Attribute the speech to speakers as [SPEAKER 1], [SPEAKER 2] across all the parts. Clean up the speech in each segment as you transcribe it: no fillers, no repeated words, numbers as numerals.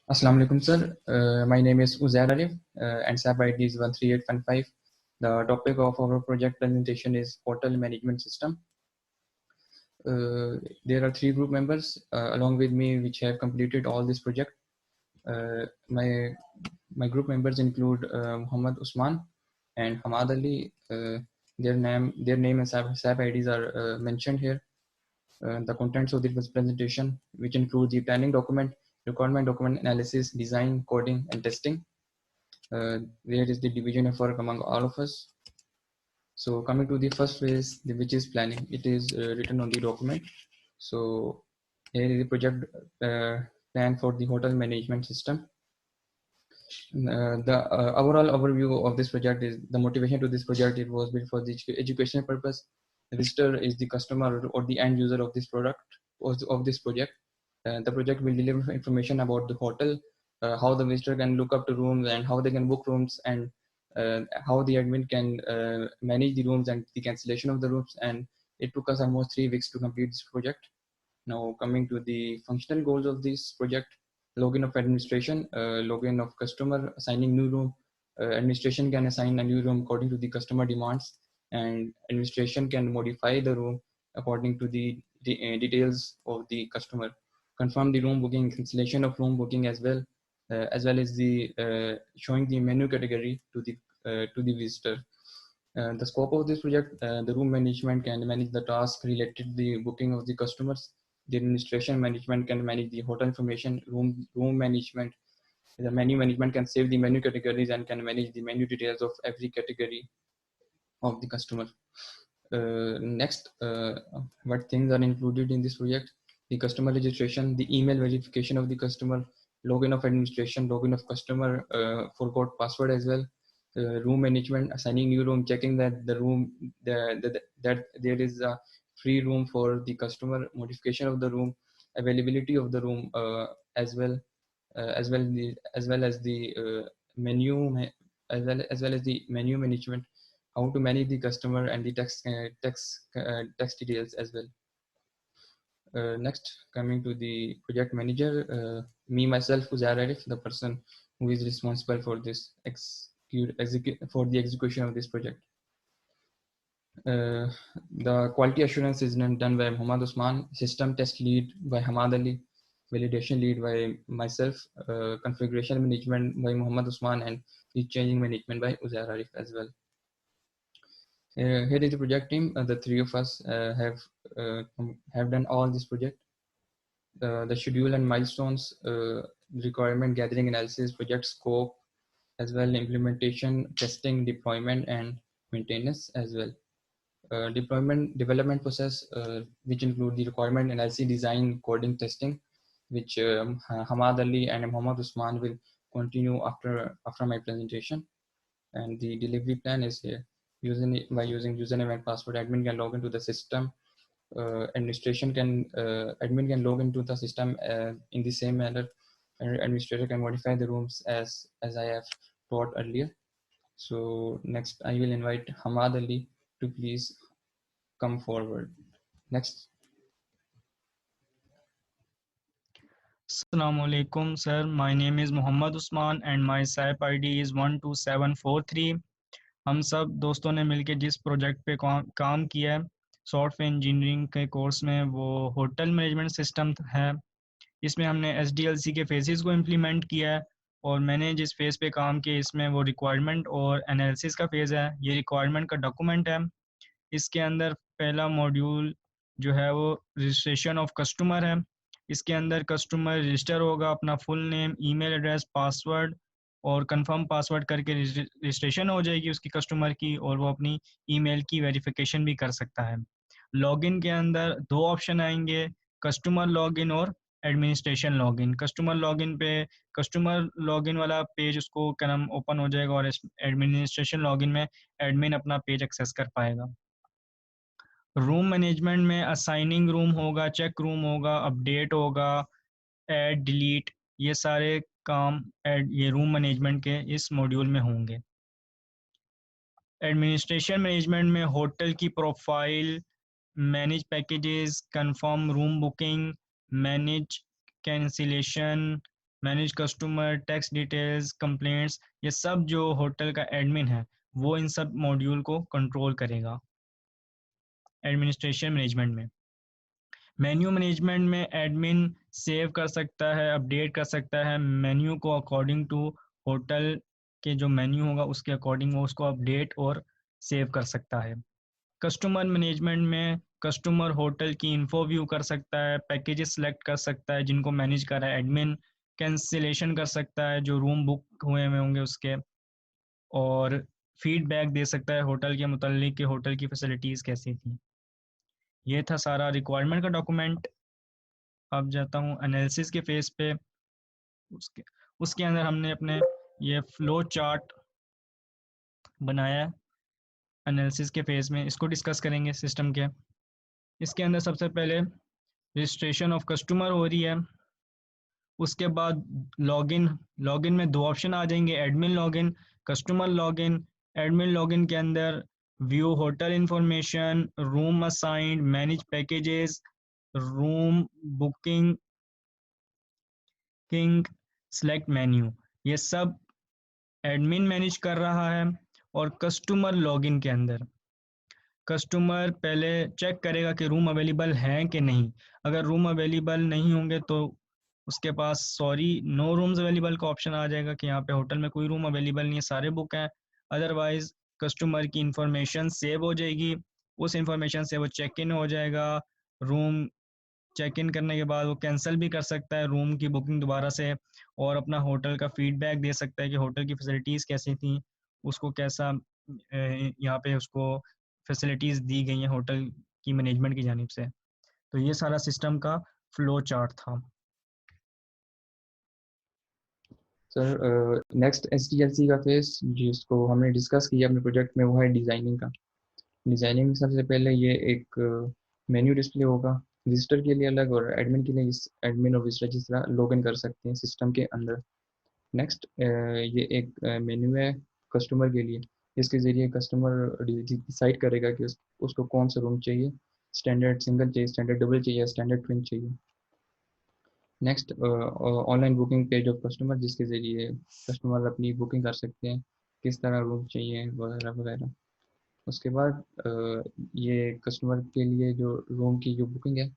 [SPEAKER 1] Assalamu alaikum, sir. My name is Uzair Arif, and SAP ID is 13815. The topic of our project presentation is hotel management system. There are three group members along with me which have completed all this project. My group members include Muhammad Usman and Hamad Ali. Their name and SAP IDs are mentioned here. The contents of this presentation, which include the planning document, requirement document analysis, design, coding, and testing. There is the division of work among all of us. So coming to the first phase, which is planning, it is written on the document. So here is the project plan for the hotel management system. The overall overview of this project is the motivation to this project. It was built for the educational purpose. The visitor is the customer or the end user of this product of this project. The project will deliver information about the hotel, how the visitor can look up to rooms and how they can book rooms, and how the admin can manage the rooms and the cancellation of the rooms. And it took us almost 3 weeks to complete this project. Now coming to the functional goals of this project: login of administration, login of customer, assigning new room. Administration can assign a new room according to the customer demands, and administration can modify the room according to the details of the customer. Confirm the room booking, cancellation of room booking as well as the showing the menu category to the visitor. The scope of this project: the room management can manage the task related to the booking of the customers. The administration management can manage the hotel information. Room management, the menu management can save the menu categories and can manage the menu details of every category of the customer. Next, what things are included in this project: the customer registration, the email verification of the customer, login of administration, login of customer, forgot password as well, room management, assigning new room, checking that the room that there is a free room for the customer, modification of the room, availability of the room, as well as the menu management, how to manage the customer, and the text details as well. Next, coming to the project manager, me myself, Uzair Arif, the person who is responsible for this for the execution of this project. The quality assurance is done by Muhammad Usman, system test lead by Hamad Ali, validation lead by myself, configuration management by Muhammad Usman, and the changing management by Uzair Arif as well. Here is the project team. The three of us have done all this project. The schedule and milestones, requirement gathering analysis, project scope, as well implementation, testing, deployment, and maintenance as well. Deployment development process, which include the requirement analysis, design, coding, testing, which Hamad Ali and Muhammad Usman will continue after my presentation. And the delivery plan is here. By using username and password, admin can log into the system. Admin can log into the system in the same manner, and administrator can modify the rooms as I have taught earlier. So next, I will invite Hamad Ali to please come forward. Next.
[SPEAKER 2] Assalamu alaikum, sir. My name is Muhammad Usman and my SAP ID is 12743. हम सब दोस्तों ने मिलकर जिस project पे काम किया है सॉफ्टवेयर इंजीनियरिंग के कोर्स में, वो होटल मैनेजमेंट सिस्टम है। इसमें हमने SDLC के फेजेस को इम्प्लीमेंट किया है, और मैंने जिस फेज़ पे काम किया इसमें वो रिक्वायरमेंट और एनालिसिस का फेज़ है। ये रिक्वायरमेंट का डॉक्यूमेंट है। इसके अंदर पहला मॉड्यूल जो है वो रजिस्ट्रेशन ऑफ कस्टमर है। इसके अंदर कस्टमर रजिस्टर होगा, अपना full name, email address, password और कंफर्म पासवर्ड करके रजिस्ट्रेशन हो जाएगी उसकी कस्टमर की, और वो अपनी ईमेल की वेरिफिकेशन भी कर सकता है। लॉगिन के अंदर दो ऑप्शन आएंगे, कस्टमर लॉगिन और एडमिनिस्ट्रेशन लॉगिन। कस्टमर लॉगिन पे कस्टमर लॉगिन वाला पेज उसको क्या नाम ओपन हो जाएगा, और एडमिनिस्ट्रेशन लॉगिन में एडमिन अपना पेज एक्सेस कर पाएगा। रूम मैनेजमेंट में असाइनिंग रूम होगा, चेक रूम होगा, अपडेट होगा, ऐड, डिलीट, ये सारे काम ये रूम मैनेजमेंट के इस मॉड्यूल में होंगे। एडमिनिस्ट्रेशन मैनेजमेंट में होटल की profile, manage packages, confirm room booking, manage cancellation, manage customer, tax details, complaints, ये सब जो होटल का एडमिन है वो इन सब मॉड्यूल को कंट्रोल करेगा एडमिनिस्ट्रेशन मैनेजमेंट में। मेन्यू मैनेजमेंट में एडमिन सेव कर सकता है, अपडेट कर सकता है मेन्यू को अकॉर्डिंग टू होटल के जो मेन्यू होगा उसके अकॉर्डिंग वो उसको अपडेट और सेव कर सकता है। कस्टमर मैनेजमेंट में कस्टमर होटल की इन्फो व्यू कर सकता है, पैकेजेस सेलेक्ट कर सकता है जिनको मैनेज कर रहा है एडमिन, कैंसिलेशन कर सकता है जो रूम बुक हुए होंगे उसके, और फीडबैक दे सकता है होटल के मुतालिक कि होटल की फैसिलिटीज़ कैसी थी। ये था सारा रिक्वायरमेंट का डॉक्यूमेंट। अब जाता हूँ एनालिसिस के फेज पे। उसके उसके अंदर हमने अपने ये फ्लो चार्ट बनाया है एनालिसिस के फेज में, इसको डिस्कस करेंगे सिस्टम के। इसके अंदर सबसे पहले रजिस्ट्रेशन ऑफ कस्टमर हो रही है, उसके बाद लॉगिन। लॉगिन में दो ऑप्शन आ जाएंगे, admin login, customer login. Admin login के अंदर view hotel information, room assigned, manage packages, room booking, king, select menu, ये सब एडमिन मैनेज कर रहा है। और कस्टमर लॉगिन के अंदर कस्टमर पहले चेक करेगा कि रूम अवेलेबल हैं कि नहीं। अगर रूम अवेलेबल नहीं होंगे तो उसके पास सॉरी नो रूम्स अवेलेबल का ऑप्शन आ जाएगा कि यहाँ पे होटल में कोई रूम अवेलेबल नहीं है, सारे बुक हैं। अदरवाइज कस्टमर की इंफॉर्मेशन सेव हो जाएगी, उस इंफॉर्मेशन से वो चेक इन हो जाएगा। रूम चेक इन करने के बाद वो कैंसिल भी कर सकता है रूम की बुकिंग दोबारा से, और अपना होटल का फीडबैक दे सकता है कि होटल की फैसिलिटीज़ कैसी थी, उसको कैसा यहाँ पे उसको फैसिलिटीज़ दी गई हैं होटल की मैनेजमेंट की जानिब से। तो ये सारा सिस्टम का फ्लो चार्ट था।
[SPEAKER 1] सर नेक्स्ट SDLC का फेस जिसको हमने डिस्कस किया अपने प्रोजेक्ट में वो है डिज़ाइनिंग का। डिज़ाइनिंग में सबसे पहले ये एक मेन्यू डिस्प्ले होगा विजिटर के लिए अलग और एडमिन के लिए। इस एडमिन और विजिटर जिस तरह लॉग इन कर सकते हैं सिस्टम के अंदर। नेक्स्ट ये एक मेन्यू है कस्टमर के लिए, इसके ज़रिए कस्टमर डिसाइड करेगा कि उसको कौन सा रूम चाहिए, स्टैंडर्ड सिंगल चाहिए, स्टैंडर्ड डबल चाहिए, स्टैंडर्ड ट्विन चाहिए। Next online booking page of customer जिसके ज़रिए कस्टमर अपनी बुकिंग कर सकते हैं किस तरह रूम चाहिए वगैरह वगैरह। उसके बाद ये कस्टमर के लिए जो रूम की जो बुकिंग है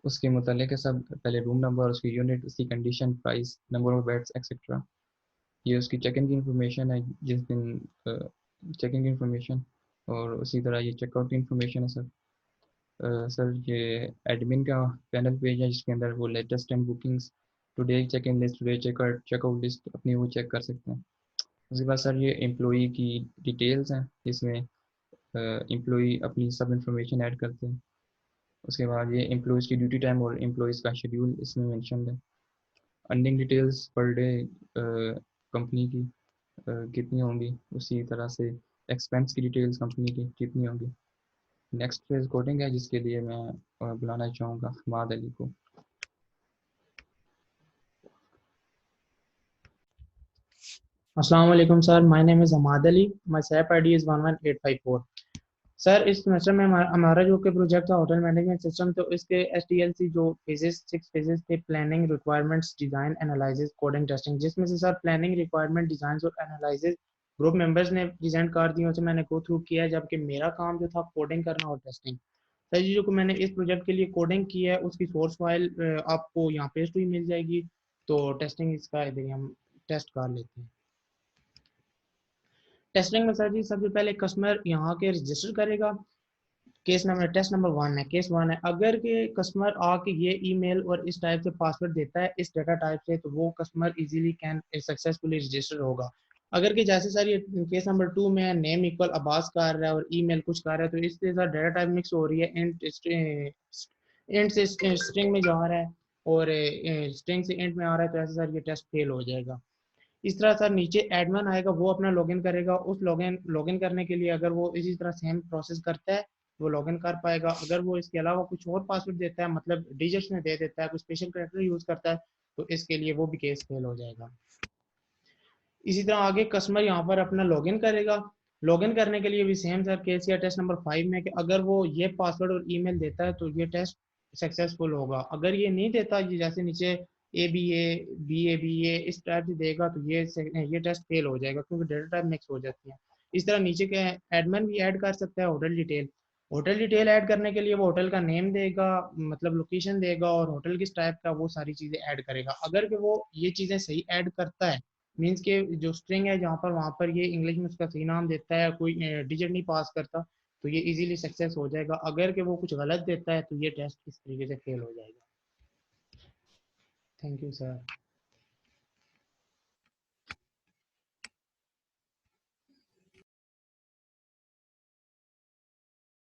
[SPEAKER 1] उसके मुतालिक है सब, पहले रूम नंबर, उसकी यूनिट, उसकी condition, price, number of beds etcetera. ये उसकी चेक इन की इंफॉर्मेशन है जिस दिन चेक इन की इंफॉर्मेशन, और उसी तरह ये चेकआउट की इंफॉर्मेशन है सर। सर ये एडमिन का पैनल पेज है जिसके अंदर वो latest time bookings, today check in list, today checkout list अपनी वो चेक कर सकते हैं। उसके बाद सर ये एम्प्लॉई की डिटेल्स हैं जिसमें एम्प्लॉई अपनी सब इंफॉर्मेशन ऐड करते हैं। उसके बाद ये एम्प्लॉयज़ की ड्यूटी टाइम और एम्प्लॉयज़ का शेड्यूल इसमें मेंशन है। Earning details per day company की कितनी होंगी, उसी तरह से एक्सपेंस की डिटेल्स कंपनी की कितनी होंगी। नेक्स्ट फेज कोडिंग है जिसके लिए मैं बुलाना चाहूँगा हमाद अली को।
[SPEAKER 3] Assalamu alaikum sir, my name is Ahmad Ali, my SAP ID is 11854। Sir इस सेमेस्टर में हमारा जो कि प्रोजेक्ट था होटल मैनेजमेंट सिस्टम, तो इसके SDLC जो फेजेस 6 फेजेस थे, planning, requirements, design, analysis, coding, testing. जिसमें से सर प्लानिंग, रिक्वायरमेंट, डिज़ाइन और एनालिसिस ग्रुप मेंबर्स ने प्रेजेंट कर दी, उसे मैंने गो थ्रू किया, जबकि मेरा काम जो था कोडिंग करना और टेस्टिंग। सर जी जो मैंने इस प्रोजेक्ट के लिए कोडिंग की है उसकी सोर्स फाइल आपको यहाँ पेस्ट हुई मिल जाएगी। तो टेस्टिंग इसका इधर हम टेस्ट कर लेते हैं। टेस्टिंग में सर जी सबसे पहले कस्टमर यहाँ के रजिस्टर करेगा। केस नंबर टेस्ट नंबर 1 है, केस 1 है। अगर के कस्टमर आके ये ईमेल और इस टाइप से पासवर्ड देता है इस डाटा टाइप से, तो वो customer easily can successfully register होगा। अगर कि जैसे सर ये केस नंबर 2 में नेम इक्वल अब्बास कर रहा है और ईमेल कुछ कर रहा है, तो इससे सर डाटा टाइप मिक्स हो रही है, इंट से स्ट्रिंग में जा रहा है और स्ट्रिंग से इंट में आ रहा है, तो ऐसे सर ये टेस्ट फेल हो जाएगा। इस तरह सर नीचे एडमिन आएगा, वो अपना लॉगिन करेगा। उस लॉगिन करने के लिए अगर वो इसी तरह सेम प्रोसेस करता है वो लॉगिन कर पाएगा। अगर वो इसके अलावा कुछ और पासवर्ड देता है, मतलब डिजिट्स में दे देता है, कुछ स्पेशल कैरेक्टर यूज करता है, तो इसके लिए वो भी केस फेल हो जाएगा। इसी तरह आगे कस्टमर यहाँ पर अपना लॉगिन करेगा। लॉगिन करने के लिए भी सेम सर केस या टेस्ट नंबर 5 में कि अगर वो ये पासवर्ड और ईमेल देता है तो ये टेस्ट सक्सेसफुल होगा। अगर ये नहीं देता, ये जैसे नीचे ABA इस टाइप से देगा तो ये टेस्ट फेल हो जाएगा क्योंकि डेटा टाइप मिक्स हो जाती है। इस तरह नीचे के एडमिन भी ऐड कर सकता है होटल डिटेल ऐड करने के लिए वो होटल का नेम देगा, मतलब लोकेशन देगा और होटल किस टाइप का, वो सारी चीज़ें ऐड करेगा। अगर कि वो ये चीज़ें सही ऐड करता है, मीन्स के जो स्ट्रिंग है जहाँ पर वहाँ पर ये इंग्लिश में उसका सही नाम देता है, कोई डिजिट नहीं पास करता, तो ये इजीली सक्सेस हो जाएगा। अगर कि वो कुछ गलत देता है तो ये टेस्ट इस तरीके से फेल हो जाएगा। Thank you sir.